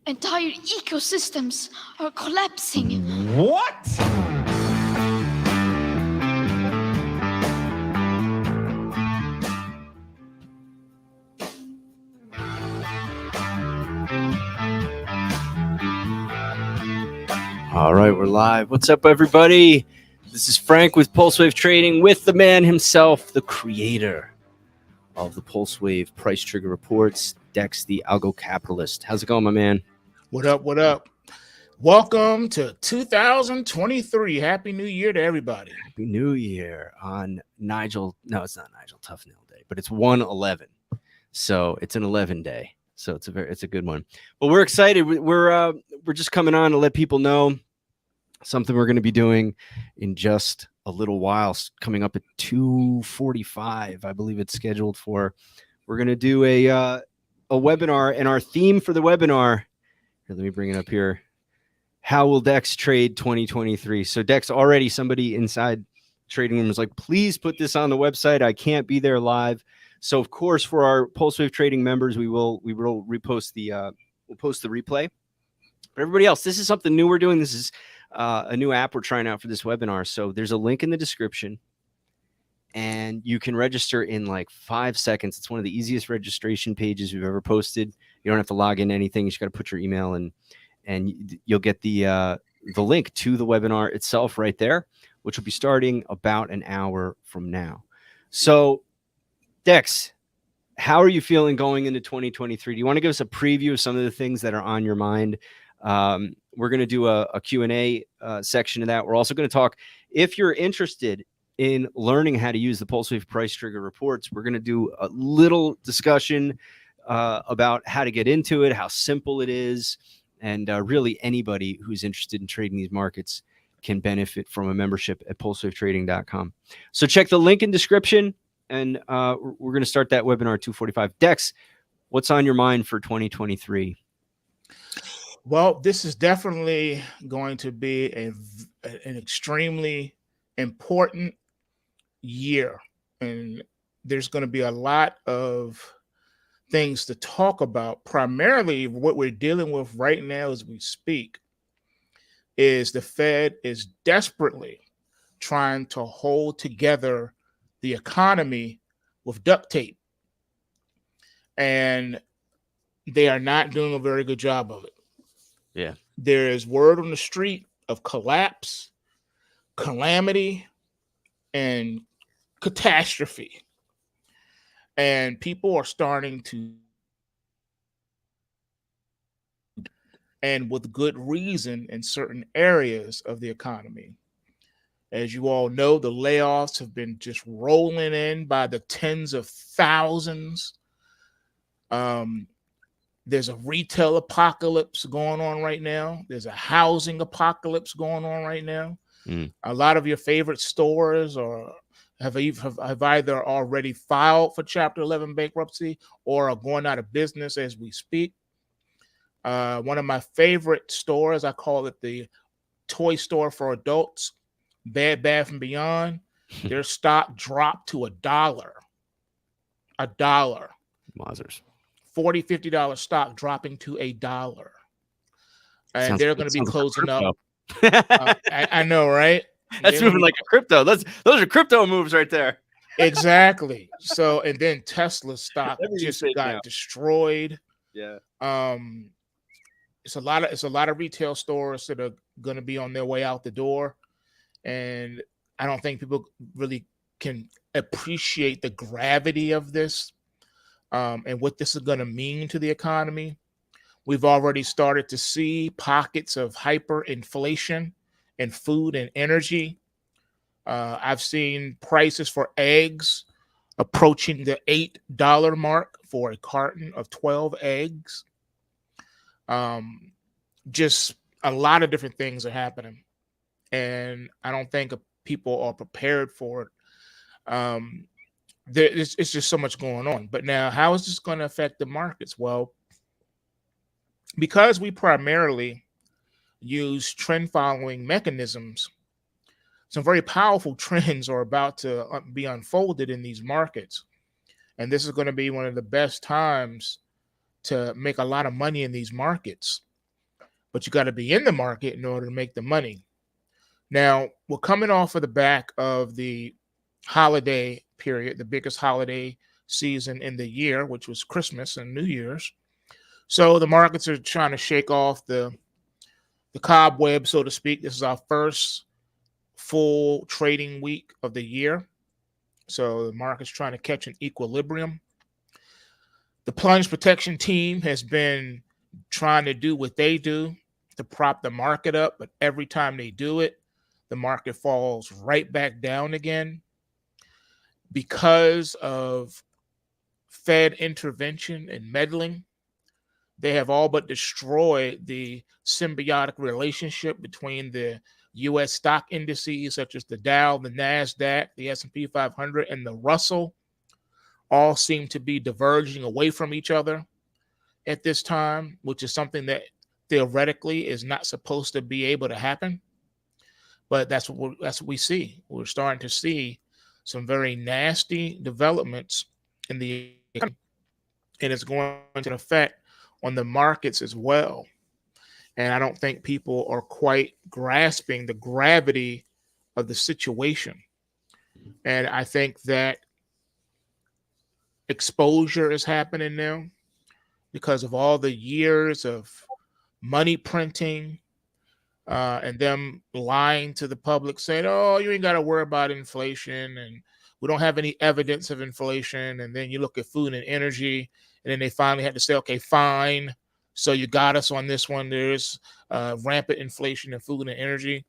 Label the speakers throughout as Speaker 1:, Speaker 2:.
Speaker 1: Entire ecosystems are collapsing.
Speaker 2: What? All right, we're live. What's up, everybody? This is Frank with PulseWave Trading with the man himself, the creator of the PulseWave Price Trigger Reports, Dex the Algo Capitalist. How's it going, my man?
Speaker 3: What up? What up? Welcome to 2023. Happy New Year to everybody.
Speaker 2: Happy New Year on Nigel. No, it's not Nigel Tough Nail Day, but it's 1/11. So it's an 11 day. So it's a good one. But we're excited. We're just coming on to let people know something we're going to be doing in just a little while, coming up at 2:45. I believe it's scheduled for. We're going to do a webinar, and our theme for the webinar. Here, let me bring it up here. How will Dex trade 2023? So Dex, already somebody inside trading room was like, please put this on the website. I can't be there live. So of course, for our PulseWave Trading members, we will repost we'll post the replay. But everybody else, this is something new we're doing. This is a new app we're trying out for this webinar. So there's a link in the description, and you can register in like 5 seconds. It's one of the easiest registration pages we've ever posted. You don't have to log in anything. You just got to put your email in, and you'll get the link to the webinar itself right there, which will be starting about an hour from now. So Dex, how are you feeling going into 2023? Do you want to give us a preview of some of the things that are on your mind? We're going to do a Q&A section of that. We're also going to talk, if you're interested in learning how to use the PulseWave Price Trigger Reports, we're going to do a little discussion about how to get into it, how simple it is, and really anybody who's interested in trading these markets can benefit from a membership at pulsewavetrading.com. So check the link in description. And we're going to start that webinar at 2:45. Dex, what's on your mind for 2023?
Speaker 3: Well, this is definitely going to be an extremely important year. And there's going to be a lot of things to talk about. Primarily, what we're dealing with right now as we speak is the Fed is desperately trying to hold together the economy with duct tape, and they are not doing a very good job of it.
Speaker 2: Yeah,
Speaker 3: there is word on the street of collapse, calamity, and catastrophe, and people are starting to, and with good reason, in certain areas of the economy. As you all know, the layoffs have been just rolling in by the tens of thousands. There's a retail apocalypse going on right now. There's a housing apocalypse going on right now. A lot of your favorite stores have either already filed for Chapter 11 bankruptcy or are going out of business as we speak. One of my favorite stores, I call it the toy store for adults, Bed Bath & Beyond, their stock dropped to $1.
Speaker 2: Mazers.
Speaker 3: $40-$50 stock dropping to $1. And they're going to be closing up. I know, right?
Speaker 2: That's moving like a crypto. Those are crypto moves right there.
Speaker 3: Exactly. So, and then Tesla's stock just got destroyed.
Speaker 2: Yeah.
Speaker 3: It's a lot of retail stores that are going to be on their way out the door. And I don't think people really can appreciate the gravity of this and what this is going to mean to the economy. We've already started to see pockets of hyperinflation in food and energy. I've seen prices for eggs approaching the $8 mark for a carton of 12 eggs. Just a lot of different things are happening. And I don't think people are prepared for it. It's just so much going on. But now, how is this going to affect the markets? Well, because we primarily use trend following mechanisms, some very powerful trends are about to be unfolded in these markets. And this is going to be one of the best times to make a lot of money in these markets. but you got to be in the market in order to make the money. Now, we're coming off of the back of the holiday period, the biggest holiday season in the year, which was Christmas and New Year's. So the markets are trying to shake off the cobweb, so to speak. This is our first full trading week of the year. So the market's trying to catch an equilibrium. The plunge protection team has been trying to do what they do to prop the market up, but every time they do it, the market falls right back down again because of Fed intervention and meddling. They have all but destroyed the symbiotic relationship between the U.S. stock indices, such as the Dow, the NASDAQ, the S&P 500, and the Russell. All seem to be diverging away from each other at this time, which is something that theoretically is not supposed to be able to happen. But that's what we see. We're starting to see some very nasty developments in the economy, and it's going to affect on the markets as well. And I don't think people are quite grasping the gravity of the situation. And I think that exposure is happening now because of all the years of money printing, and them lying to the public, saying, "Oh, you ain't got to worry about inflation, and we don't have any evidence of inflation." And then you look at food and energy, and then they finally had to say, "Okay, fine. So you got us on this one. There's rampant inflation in food and energy."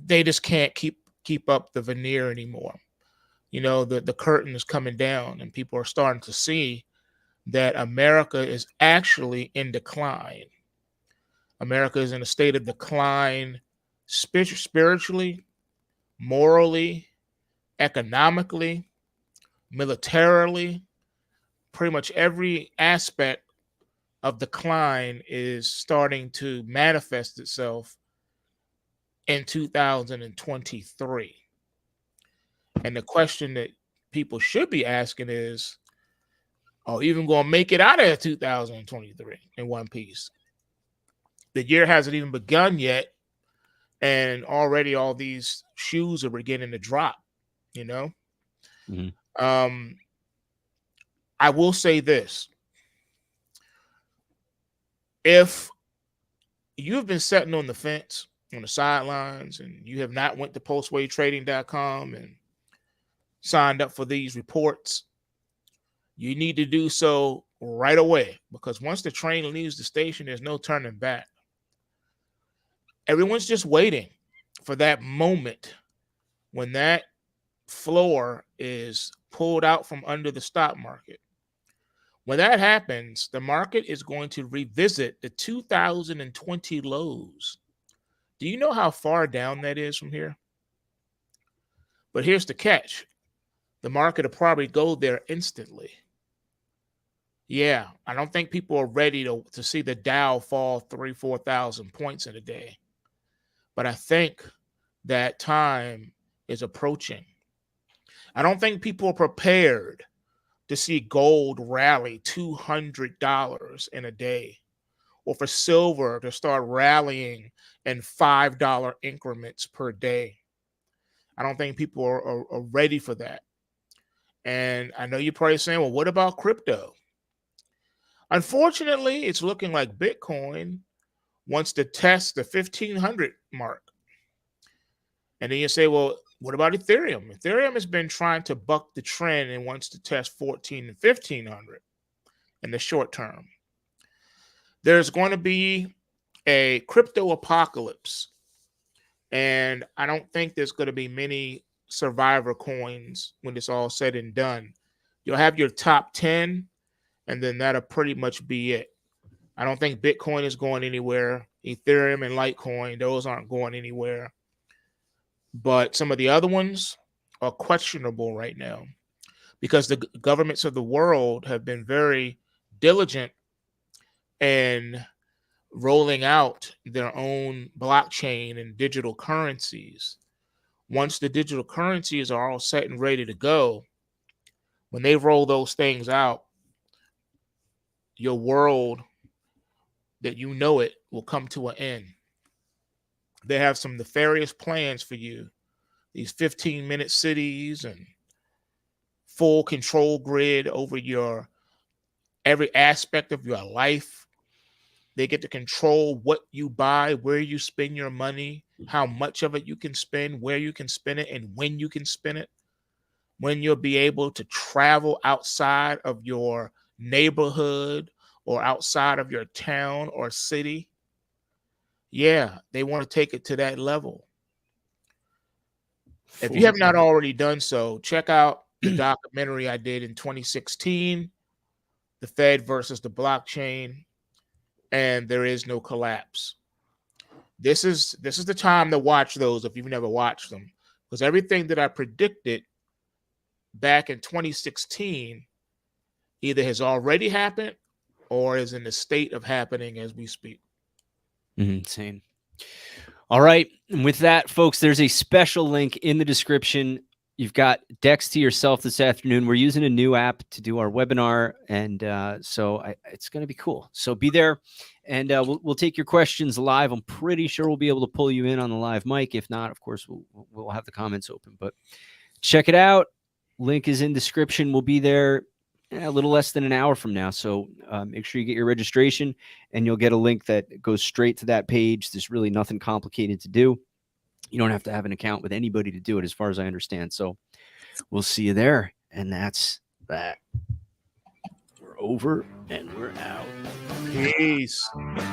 Speaker 3: They just can't keep up the veneer anymore. The curtain is coming down, and people are starting to see that America is actually in decline. America is in a state of decline spiritually, morally, economically, militarily. Pretty much every aspect of decline is starting to manifest itself in 2023. And the question that people should be asking is, are we even going to make it out of 2023 in one piece? The year hasn't even begun yet, and already all these shoes are beginning to drop.
Speaker 2: Mhm.
Speaker 3: I will say this: if you have been sitting on the fence, on the sidelines, and you have not went to PulseWaveTrading.com and signed up for these reports, you need to do so right away, because once the train leaves the station, there's no turning back. Everyone's just waiting for that moment when that floor is pulled out from under the stock market. When that happens, the market is going to revisit the 2020 lows. Do you know how far down that is from here? But here's the catch. The market will probably go there instantly. Yeah, I don't think people are ready to see the Dow fall 4,000 points in a day. But I think that time is approaching. I don't think people are prepared to see gold rally $200 in a day, or for silver to start rallying in $5 increments per day. I don't think people are ready for that. And I know you're probably saying, well, what about crypto? Unfortunately, it's looking like Bitcoin wants to test the 1,500 mark. And then you say, well, what about Ethereum? Ethereum has been trying to buck the trend and wants to test 14 and 1,500 in the short term. There's going to be a crypto apocalypse, and I don't think there's going to be many survivor coins when it's all said and done. You'll have your top 10, and then that'll pretty much be it. I don't think Bitcoin is going anywhere. Ethereum and Litecoin, those aren't going anywhere. But some of the other ones are questionable right now, because the governments of the world have been very diligent in rolling out their own blockchain and digital currencies. Once the digital currencies are all set and ready to go, when they roll those things out, your world that you know it will come to an end. They have some nefarious plans for you. These 15-minute cities and full control grid over your every aspect of your life. They get to control what you buy, where you spend your money, how much of it you can spend, where you can spend it, and when you can spend it. When you'll be able to travel outside of your neighborhood or outside of your town or city. Yeah, they want to take it to that level. If you have not already done so, check out the documentary I did in 2016, The Fed versus the Blockchain, and There Is No Collapse. This is the time to watch those if you've never watched them, because everything that I predicted back in 2016 either has already happened or is in the state of happening as we speak.
Speaker 2: Insane. All right. And with that, folks, there's a special link in the description. You've got Dex to yourself this afternoon. We're using a new app to do our webinar, and it's going to be cool. So be there, and we'll take your questions live. I'm pretty sure we'll be able to pull you in on the live mic. If not, of course, we'll have the comments open. But check it out. Link is in description. We'll be there a little less than an hour from now. So make sure you get your registration, and you'll get a link that goes straight to that page. There's really nothing complicated to do. You don't have to have an account with anybody to do it, as far as I understand. So we'll see you there. And that's that. We're over and we're out.
Speaker 3: Peace.